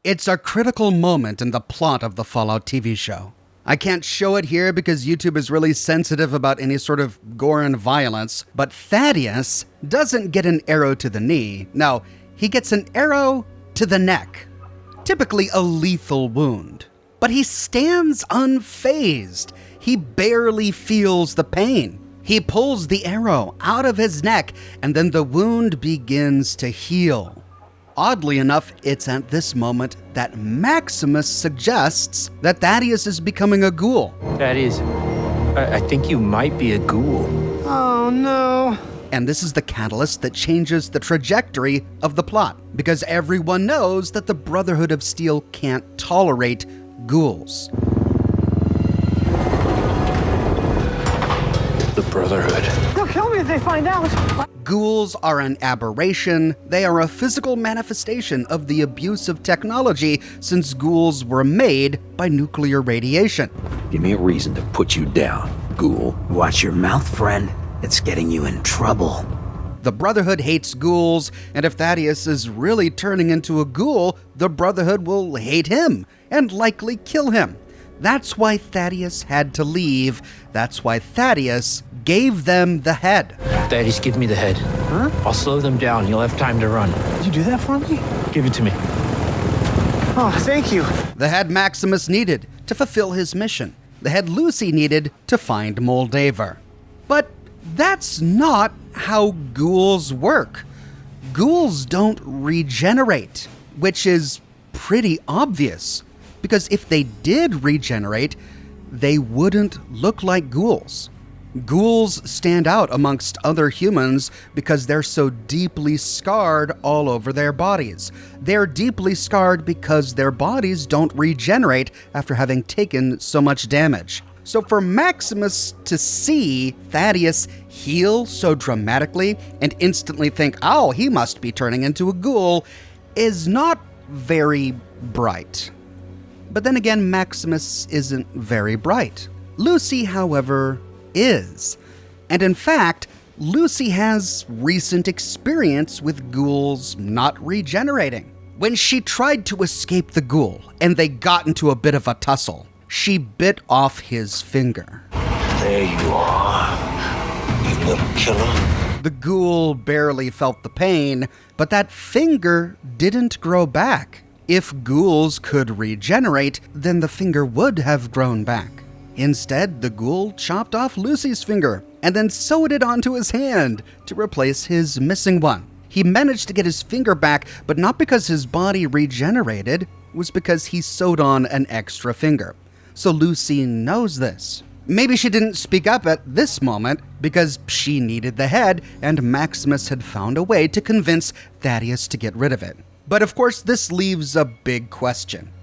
It's a critical moment in the plot of the Fallout TV show. I can't show it here because YouTube is really sensitive about any sort of gore and violence, but Thaddeus doesn't get an arrow to the knee. No, he gets an arrow to the neck. Typically a lethal wound. But he stands unfazed. He barely feels the pain. He pulls the arrow out of his neck, and then the wound begins to heal. Oddly enough, it's at this moment that Maximus suggests that Thaddeus is becoming a ghoul. Thaddeus, I think you might be a ghoul. Oh no. And this is the catalyst that changes the trajectory of the plot, because everyone knows that the Brotherhood of Steel can't tolerate ghouls. The Brotherhood. They'll kill me if they find out. Ghouls are an aberration. They are a physical manifestation of the abuse of technology, since ghouls were made by nuclear radiation. Give me a reason to put you down, ghoul. Watch your mouth, friend. It's getting you in trouble. The Brotherhood hates ghouls, and if Thaddeus is really turning into a ghoul, the Brotherhood will hate him and likely kill him. That's why Thaddeus had to leave. That's why Thaddeus gave them the head. Thaddeus, give me the head. Huh? I'll slow them down. You'll have time to run. Did you do that for me? Give it to me. Oh, thank you. The head Maximus needed to fulfill his mission. The head Lucy needed to find Moldaver. But that's not how ghouls work. Ghouls don't regenerate, which is pretty obvious. Because if they did regenerate, they wouldn't look like ghouls. Ghouls stand out amongst other humans because they're so deeply scarred all over their bodies. They're deeply scarred because their bodies don't regenerate after having taken so much damage. So for Maximus to see Thaddeus heal so dramatically and instantly think, oh, he must be turning into a ghoul, is not very bright. But then again, Maximus isn't very bright. Lucy, however, is. And in fact, Lucy has recent experience with ghouls not regenerating. When she tried to escape the ghoul and they got into a bit of a tussle, she bit off his finger. There you are, you little killer. The ghoul barely felt the pain, but that finger didn't grow back. If ghouls could regenerate, then the finger would have grown back. Instead, the ghoul chopped off Lucy's finger and then sewed it onto his hand to replace his missing one. He managed to get his finger back, but not because his body regenerated, it was because he sewed on an extra finger. So Lucy knows this. Maybe she didn't speak up at this moment because she needed the head and Maximus had found a way to convince Thaddeus to get rid of it. But of course, this leaves a big question.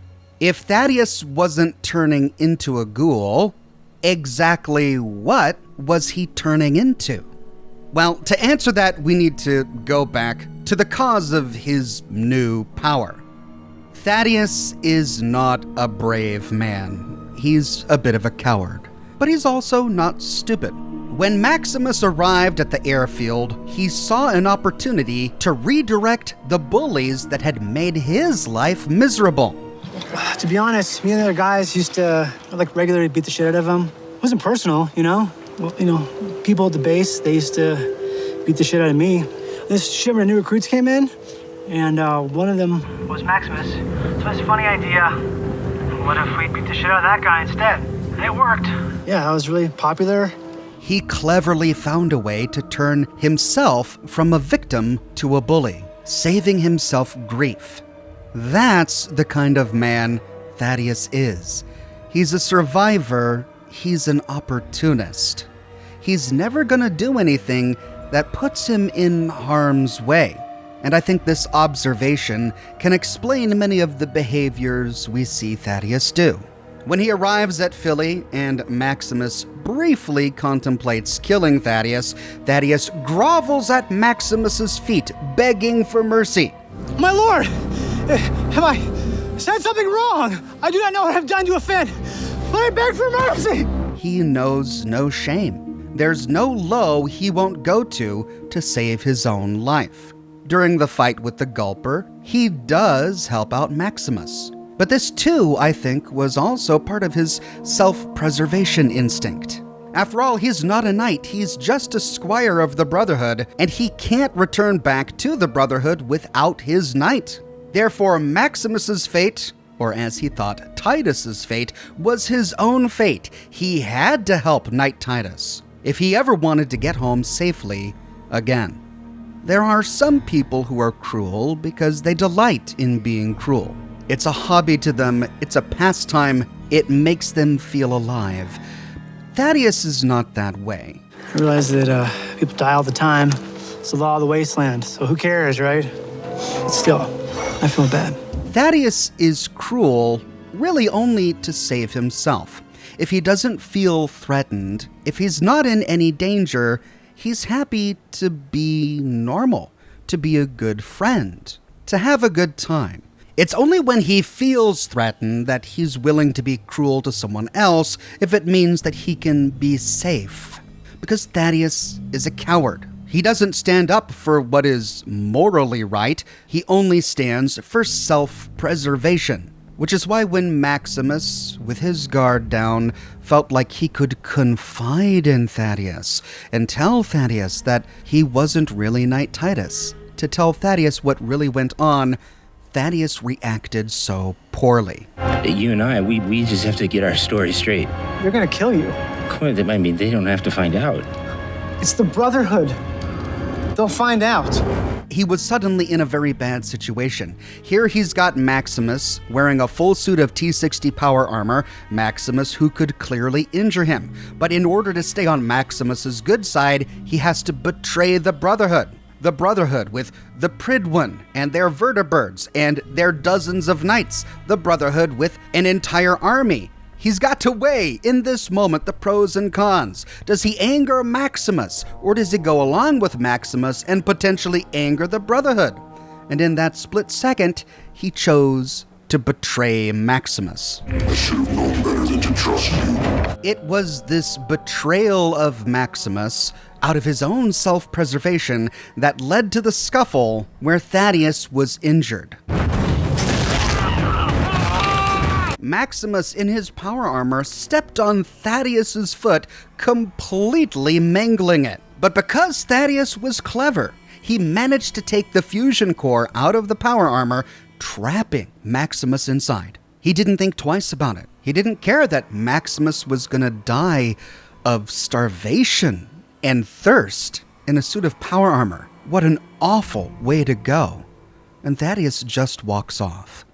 If Thaddeus wasn't turning into a ghoul, exactly what was he turning into? Well, to answer that, we need to go back to the cause of his new power. Thaddeus is not a brave man. He's a bit of a coward. But he's also not stupid. When Maximus arrived at the airfield, he saw an opportunity to redirect the bullies that had made his life miserable. To be honest, me and the other guys used to regularly beat the shit out of him. It wasn't personal, you know? Well, people at the base, they used to beat the shit out of me. This shipment of new recruits came in, and one of them was Maximus. So it's a funny idea. What if we beat the shit out of that guy instead? And it worked. Yeah, I was really popular. He cleverly found a way to turn himself from a victim to a bully, saving himself grief. That's the kind of man Thaddeus is. He's a survivor. He's an opportunist. He's never gonna do anything that puts him in harm's way. And I think this observation can explain many of the behaviors we see Thaddeus do. When he arrives at Philly and Maximus briefly contemplates killing Thaddeus, Thaddeus grovels at Maximus's feet, begging for mercy. My lord, have I said something wrong? I do not know what I have done to offend, but I beg for mercy. He knows no shame. There's no low he won't go to save his own life. During the fight with the Gulper, he does help out Maximus. But this too, I think, was also part of his self-preservation instinct. After all, he's not a knight, he's just a squire of the Brotherhood, and he can't return back to the Brotherhood without his knight. Therefore, Maximus's fate, or as he thought, Titus's fate, was his own fate. He had to help Knight Titus if he ever wanted to get home safely again. There are some people who are cruel because they delight in being cruel. It's a hobby to them, it's a pastime, it makes them feel alive. Thaddeus is not that way. I realize that people die all the time. It's the law of the wasteland, so who cares, right? But still, I feel bad. Thaddeus is cruel really only to save himself. If he doesn't feel threatened, if he's not in any danger, he's happy to be normal, to be a good friend, to have a good time. It's only when he feels threatened that he's willing to be cruel to someone else if it means that he can be safe. Because Thaddeus is a coward. He doesn't stand up for what is morally right, he only stands for self-preservation. Which is why when Maximus, with his guard down, felt like he could confide in Thaddeus and tell Thaddeus that he wasn't really Knight Titus, to tell Thaddeus what really went on, Thaddeus reacted so poorly. You and I, we just have to get our story straight. They're gonna kill you. Come on, I mean, they don't have to find out. It's the Brotherhood. They'll find out. He was suddenly in a very bad situation. Here he's got Maximus wearing a full suit of T-60 power armor, Maximus who could clearly injure him. But in order to stay on Maximus's good side, he has to betray the Brotherhood. The Brotherhood with the Pridwen and their vertibirds and their dozens of knights. The Brotherhood with an entire army. He's got to weigh, in this moment, the pros and cons. Does he anger Maximus, or does he go along with Maximus and potentially anger the Brotherhood? And in that split second, he chose to betray Maximus. I should have known better than to trust you. It was this betrayal of Maximus, out of his own self-preservation, that led to the scuffle where Thaddeus was injured. Maximus, in his power armor, stepped on Thaddeus's foot, completely mangling it. But because Thaddeus was clever, he managed to take the fusion core out of the power armor, trapping Maximus inside. He didn't think twice about it. He didn't care that Maximus was gonna die of starvation and thirst in a suit of power armor. What an awful way to go. And Thaddeus just walks off.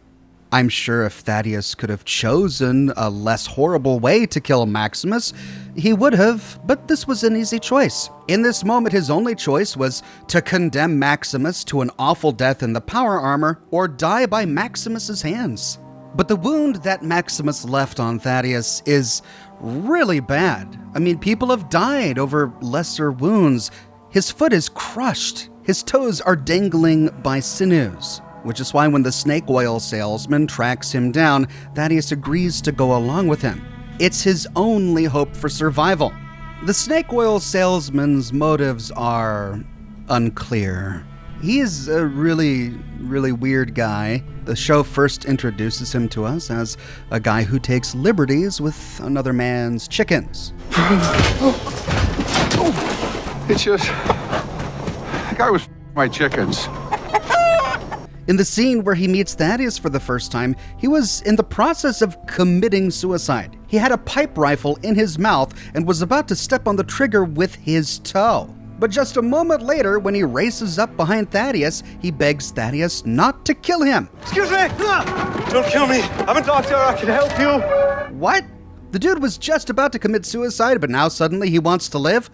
I'm sure if Thaddeus could have chosen a less horrible way to kill Maximus, he would have, but this was an easy choice. In this moment, his only choice was to condemn Maximus to an awful death in the power armor or die by Maximus's hands. But the wound that Maximus left on Thaddeus is really bad. I mean, people have died over lesser wounds. His foot is crushed. His toes are dangling by sinews. Which is why when the snake oil salesman tracks him down, Thaddeus agrees to go along with him. It's his only hope for survival. The snake oil salesman's motives are unclear. He is a really weird guy. The show first introduces him to us as a guy who takes liberties with another man's chickens. It's just, the guy was my chickens. In the scene where he meets Thaddeus for the first time, he was in the process of committing suicide. He had a pipe rifle in his mouth and was about to step on the trigger with his toe. But just a moment later, when he races up behind Thaddeus, he begs Thaddeus not to kill him. Excuse me! Don't kill me! I'm a doctor, I can help you! What? The dude was just about to commit suicide, but now suddenly he wants to live?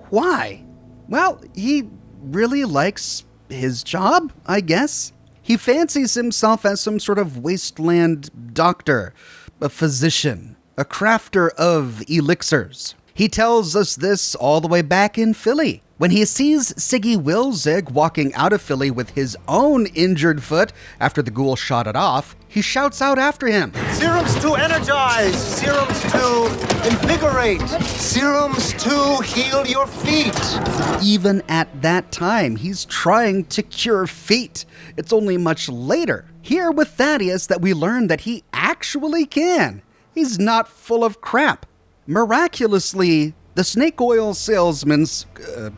Why? Well, he really likes his job, I guess. He fancies himself as some sort of wasteland doctor, a physician, a crafter of elixirs. He tells us this all the way back in Philly. When he sees Siggy Wilzig walking out of Philly with his own injured foot after the ghoul shot it off, he shouts out after him. Serums to energize, serums to invigorate, serums to heal your feet. Even at that time, he's trying to cure feet. It's only much later, here with Thaddeus, that we learn that he actually can. He's not full of crap. Miraculously, the snake oil salesman's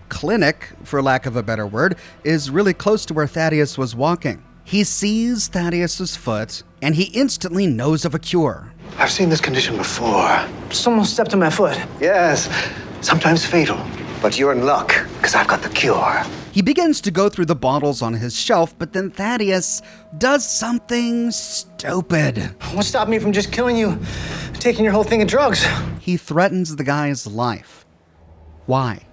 clinic, for lack of a better word, is really close to where Thaddeus was walking. He sees Thaddeus's foot, and he instantly knows of a cure. I've seen this condition before. Someone stepped on my foot. Yes, sometimes fatal. But you're in luck, because I've got the cure. He begins to go through the bottles on his shelf, but then Thaddeus does something stupid. What stopped me from just killing you, taking your whole thing of drugs? He threatens the guy's life. Why?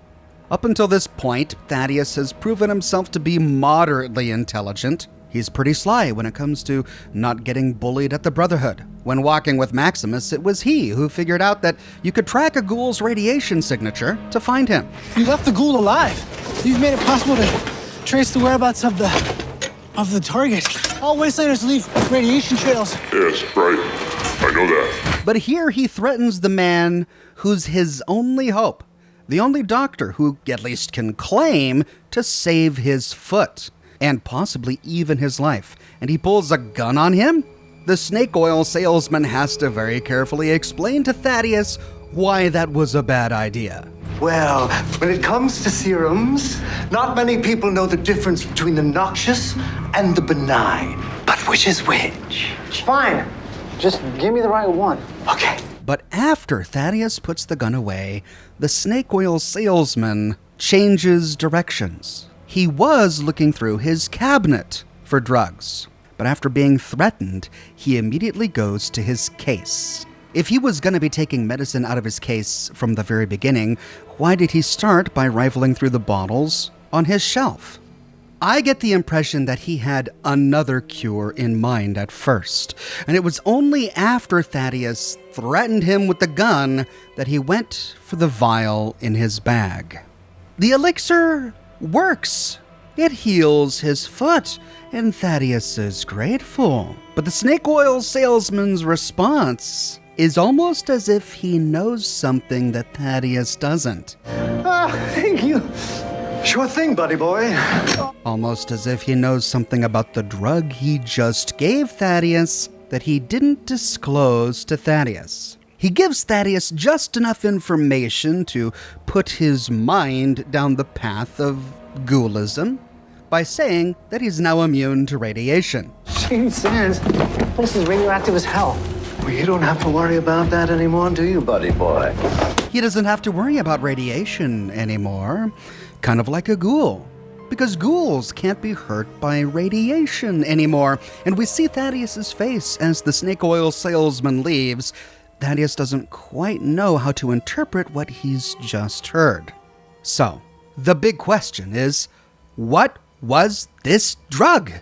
Up until this point, Thaddeus has proven himself to be moderately intelligent. He's pretty sly when it comes to not getting bullied at the Brotherhood. When walking with Maximus, it was he who figured out that you could track a ghoul's radiation signature to find him. You left the ghoul alive. You've made it possible to trace the whereabouts of the target. All wastelanders leave radiation trails. Yes, right. I know that. But here he threatens the man who's his only hope, the only doctor who at least can claim to save his foot, and possibly even his life, and he pulls a gun on him? The snake oil salesman has to very carefully explain to Thaddeus why that was a bad idea. Well, when it comes to serums, not many people know the difference between the noxious and the benign. But which is which? Fine. Just give me the right one. Okay. But after Thaddeus puts the gun away, the snake oil salesman changes directions. He was looking through his cabinet for drugs, but after being threatened, he immediately goes to his case. If he was going to be taking medicine out of his case from the very beginning, why did he start by rifling through the bottles on his shelf? I get the impression that he had another cure in mind at first, and it was only after Thaddeus threatened him with the gun that he went for the vial in his bag. The elixir works. It heals his foot, and Thaddeus is grateful. But the snake oil salesman's response is almost as if he knows something that Thaddeus doesn't. Thank you. Sure thing, buddy boy. Almost as if he knows something about the drug he just gave Thaddeus that he didn't disclose to Thaddeus. He gives Thaddeus just enough information to put his mind down the path of ghoulism by saying that he's now immune to radiation. Shady sands. This is radioactive as hell. Well, you don't have to worry about that anymore, do you, buddy boy? He doesn't have to worry about radiation anymore, kind of like a ghoul, because ghouls can't be hurt by radiation anymore. And we see Thaddeus's face as the snake oil salesman leaves. Thaddeus doesn't quite know how to interpret what he's just heard. So, the big question is, what was this drug?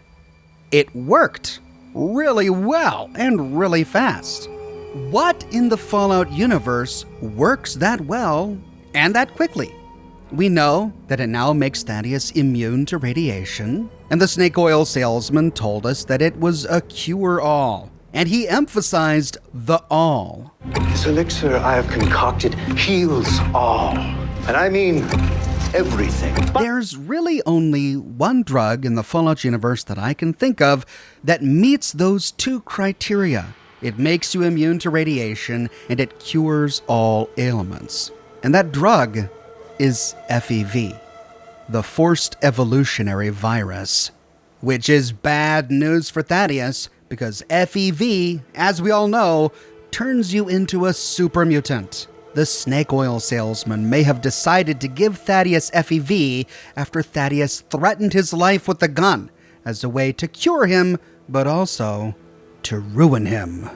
It worked really well and really fast. What in the Fallout universe works that well and that quickly? We know that it now makes Thaddeus immune to radiation, and the snake oil salesman told us that it was a cure-all. And he emphasized the all. This elixir I have concocted heals all. And I mean everything. There's really only one drug in the Fallout universe that I can think of that meets those two criteria. It makes you immune to radiation, and it cures all ailments. And that drug is FEV, the Forced Evolutionary Virus, which is bad news for Thaddeus, because FEV, as we all know, turns you into a super mutant. The snake oil salesman may have decided to give Thaddeus FEV after Thaddeus threatened his life with a gun as a way to cure him, but also to ruin him.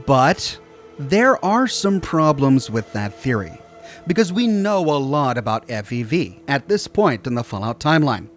But there are some problems with that theory, because we know a lot about FEV at this point in the Fallout timeline.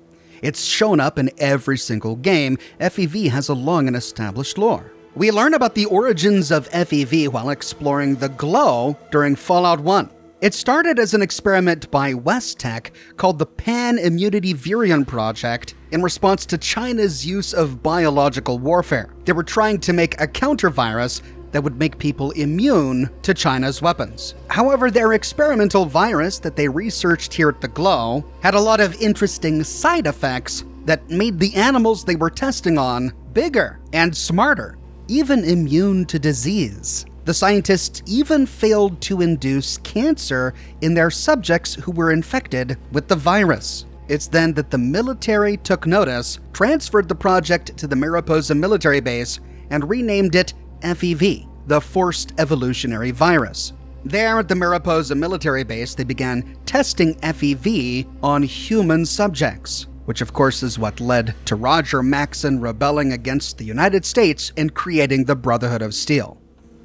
It's shown up in every single game. FEV has a long and established lore. We learn about the origins of FEV while exploring the Glow during Fallout 1. It started as an experiment by West Tech called the Pan-Immunity Virion Project in response to China's use of biological warfare. They were trying to make a counter-virus that would make people immune to China's weapons. However, their experimental virus that they researched here at the Glow had a lot of interesting side effects that made the animals they were testing on bigger and smarter, even immune to disease. The scientists even failed to induce cancer in their subjects who were infected with the virus. It's then that the military took notice, transferred the project to the Mariposa military base, and renamed it FEV, the Forced Evolutionary Virus. There at the Mariposa military base, they began testing FEV on human subjects, which of course is what led to Roger Maxson rebelling against the United States and creating the Brotherhood of Steel.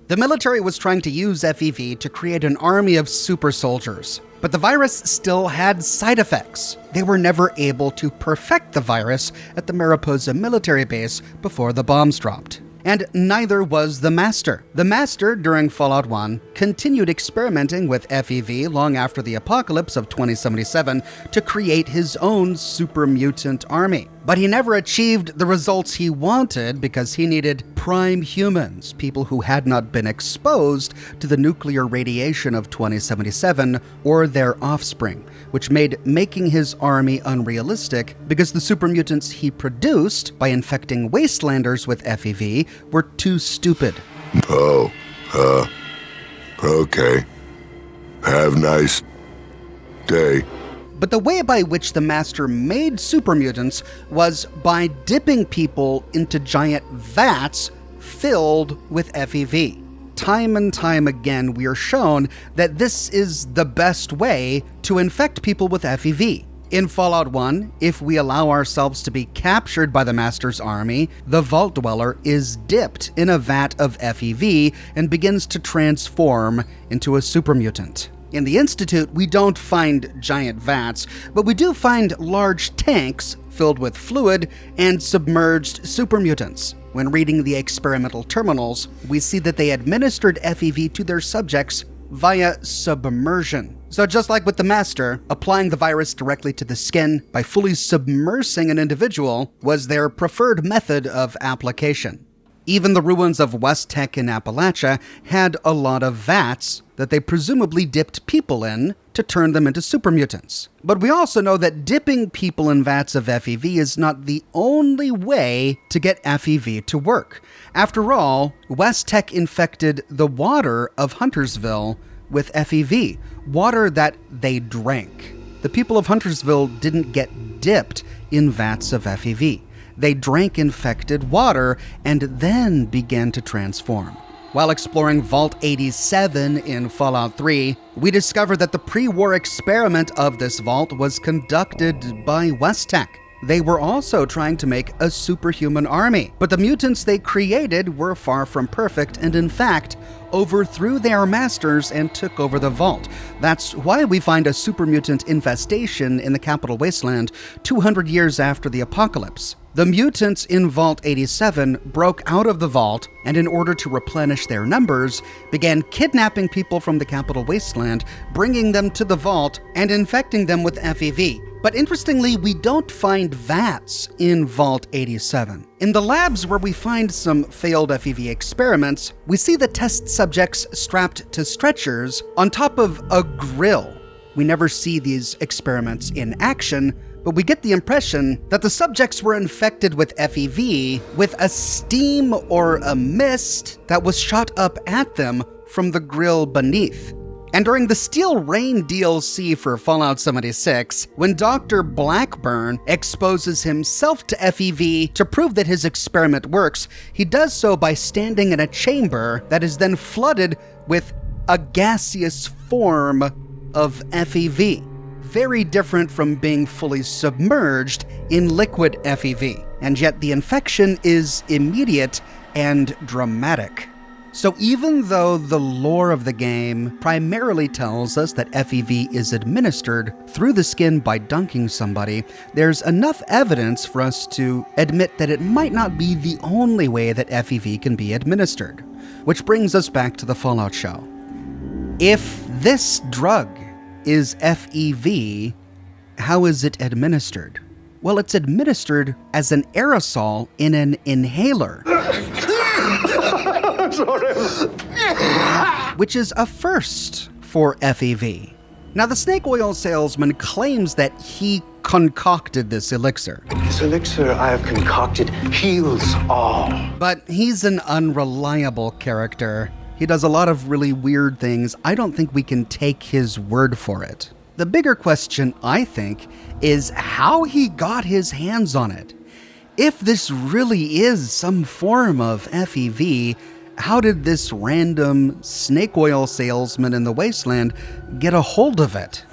The military was trying to use FEV to create an army of super soldiers, but the virus still had side effects. They were never able to perfect the virus at the Mariposa military base before the bombs dropped. And neither was the Master. The Master, during Fallout 1, continued experimenting with FEV long after the apocalypse of 2077 to create his own super mutant army. But he never achieved the results he wanted because he needed prime humans, people who had not been exposed to the nuclear radiation of 2077 or their offspring, which made making his army unrealistic because the super mutants he produced by infecting wastelanders with FEV were too stupid. Okay. Have nice day. But the way by which the Master made super mutants was by dipping people into giant vats filled with FEV. Time and time again, we are shown that this is the best way to infect people with FEV. In Fallout 1, if we allow ourselves to be captured by the Master's army, the Vault Dweller is dipped in a vat of FEV and begins to transform into a super mutant. In the Institute, we don't find giant vats, but we do find large tanks filled with fluid and submerged super mutants. When reading the experimental terminals, we see that they administered FEV to their subjects via submersion. So just like with the Master, applying the virus directly to the skin by fully submersing an individual was their preferred method of application. Even the ruins of West Tech in Appalachia had a lot of vats that they presumably dipped people in to turn them into super mutants. But we also know that dipping people in vats of FEV is not the only way to get FEV to work. After all, West Tech infected the water of Huntersville with FEV, water that they drank. The people of Huntersville didn't get dipped in vats of FEV. They drank infected water and then began to transform. While exploring Vault 87 in Fallout 3, we discover that the pre-war experiment of this vault was conducted by West Tech. They were also trying to make a superhuman army, but the mutants they created were far from perfect and, in fact, overthrew their masters and took over the vault. That's why we find a super mutant infestation in the capital wasteland 200 years after the apocalypse. The mutants in Vault 87 broke out of the vault and, in order to replenish their numbers, began kidnapping people from the capital wasteland, bringing them to the vault and infecting them with FEV. But interestingly, we don't find vats in Vault 87. In the labs where we find some failed FEV experiments, we see the test subjects strapped to stretchers on top of a grill. We never see these experiments in action, but we get the impression that the subjects were infected with FEV with a steam or a mist that was shot up at them from the grill beneath. And during the Steel Rain DLC for Fallout 76, when Dr. Blackburn exposes himself to FEV to prove that his experiment works, he does so by standing in a chamber that is then flooded with a gaseous form of FEV. Very different from being fully submerged in liquid FEV, and yet the infection is immediate and dramatic. So even though the lore of the game primarily tells us that FEV is administered through the skin by dunking somebody, there's enough evidence for us to admit that it might not be the only way that FEV can be administered. Which brings us back to the Fallout show. If This drug is FEV. How is it administered? Well, it's administered as an aerosol in an inhaler. Which is a first for FEV. Now, the snake oil salesman claims that he concocted this elixir. This elixir I have concocted heals all. But he's an unreliable character. He does a lot of really weird things. I don't think we can take his word for it. The bigger question, I think, is how he got his hands on it. If this really is some form of FEV, how did this random snake oil salesman in the wasteland get a hold of it?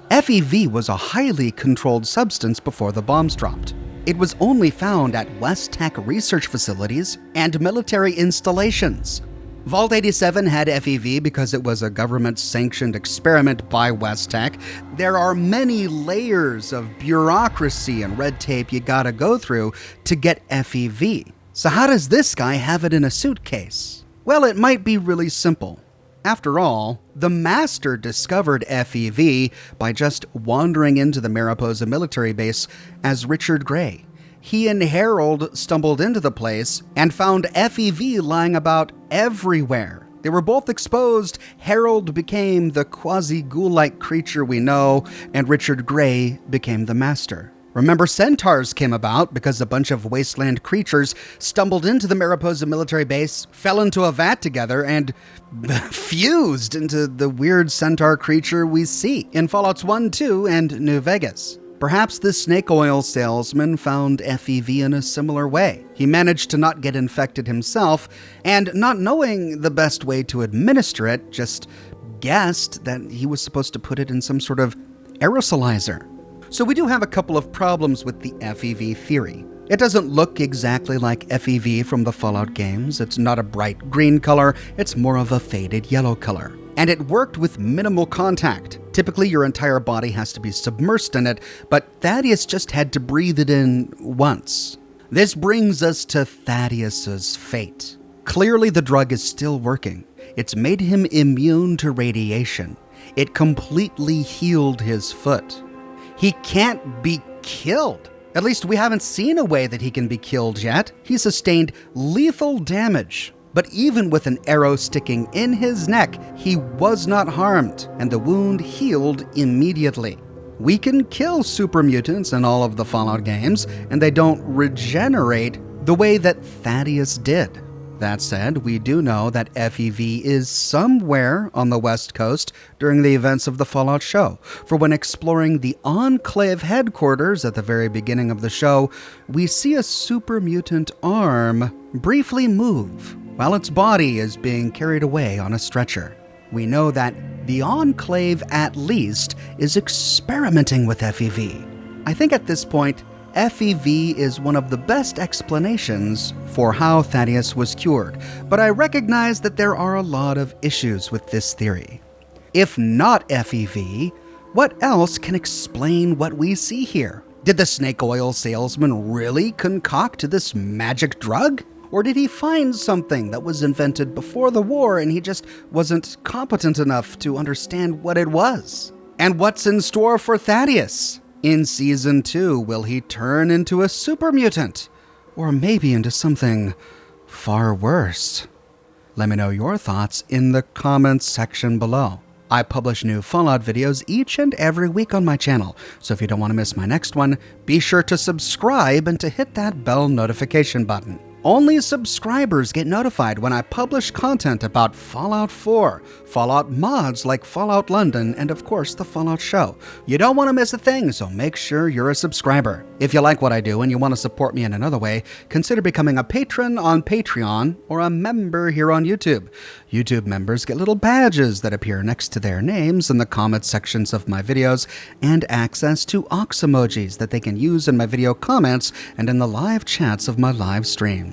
FEV was a highly controlled substance before the bombs dropped. It was only found at West Tech research facilities and military installations. Vault 87 had FEV because it was a government-sanctioned experiment by West Tech. There are many layers of bureaucracy and red tape you gotta go through to get FEV. So how does this guy have it in a suitcase? Well, it might be really simple. After all, the Master discovered FEV by just wandering into the Mariposa military base as Richard Gray. He and Harold stumbled into the place and found FEV lying about everywhere. They were both exposed. Harold became the quasi-ghoul-like creature we know, and Richard Gray became the Master. Remember, centaurs came about because a bunch of wasteland creatures stumbled into the Mariposa military base, fell into a vat together, and fused into the weird centaur creature we see in Fallouts 1, 2, and New Vegas. Perhaps this snake oil salesman found FEV in a similar way. He managed to not get infected himself, and not knowing the best way to administer it, just guessed that he was supposed to put it in some sort of aerosolizer. So we do have a couple of problems with the FEV theory. It doesn't look exactly like FEV from the Fallout games. It's not a bright green color, it's more of a faded yellow color. And it worked with minimal contact. Typically, your entire body has to be submersed in it, but Thaddeus just had to breathe it in once. This brings us to Thaddeus's fate. Clearly, the drug is still working. It's made him immune to radiation. It completely healed his foot. He can't be killed. At least we haven't seen a way that he can be killed yet. He sustained lethal damage. But even with an arrow sticking in his neck, he was not harmed, and the wound healed immediately. We can kill super mutants in all of the Fallout games, and they don't regenerate the way that Thaddeus did. That said, we do know that FEV is somewhere on the West Coast during the events of the Fallout show. For when exploring the Enclave headquarters at the very beginning of the show, we see a super mutant arm briefly move while its body is being carried away on a stretcher. We know that the Enclave, at least, is experimenting with FEV. I think at this point, FEV is one of the best explanations for how Thaddeus was cured, but I recognize that there are a lot of issues with this theory. If not FEV, what else can explain what we see here? Did the snake oil salesman really concoct this magic drug? Or did he find something that was invented before the war and he just wasn't competent enough to understand what it was? And what's in store for Thaddeus? In Season 2, will he turn into a super mutant? Or maybe into something far worse? Let me know your thoughts in the comments section below. I publish new Fallout videos each and every week on my channel, so if you don't want to miss my next one, be sure to subscribe and to hit that bell notification button. Only subscribers get notified when I publish content about Fallout 4, Fallout mods like Fallout London, and of course the Fallout show. You don't want to miss a thing, so make sure you're a subscriber. If you like what I do and you want to support me in another way, consider becoming a patron on Patreon or a member here on YouTube. YouTube members get little badges that appear next to their names in the comment sections of my videos, and access to ox emojis that they can use in my video comments and in the live chats of my live streams.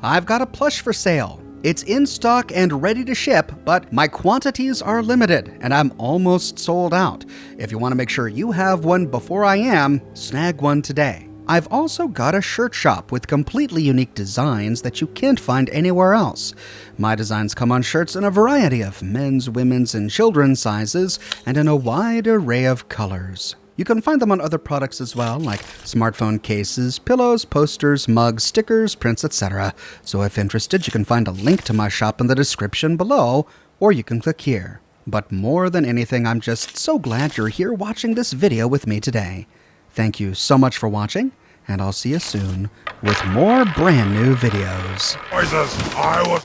I've got a plush for sale. It's in stock and ready to ship, but my quantities are limited and I'm almost sold out. If you want to make sure you have one before I am, snag one today. I've also got a shirt shop with completely unique designs that you can't find anywhere else. My designs come on shirts in a variety of men's, women's, and children's sizes, and in a wide array of colors. You can find them on other products as well, like smartphone cases, pillows, posters, mugs, stickers, prints, etc. So if interested, you can find a link to my shop in the description below, or you can click here. But more than anything, I'm just so glad you're here watching this video with me today. Thank you so much for watching, and I'll see you soon with more brand new videos. I was...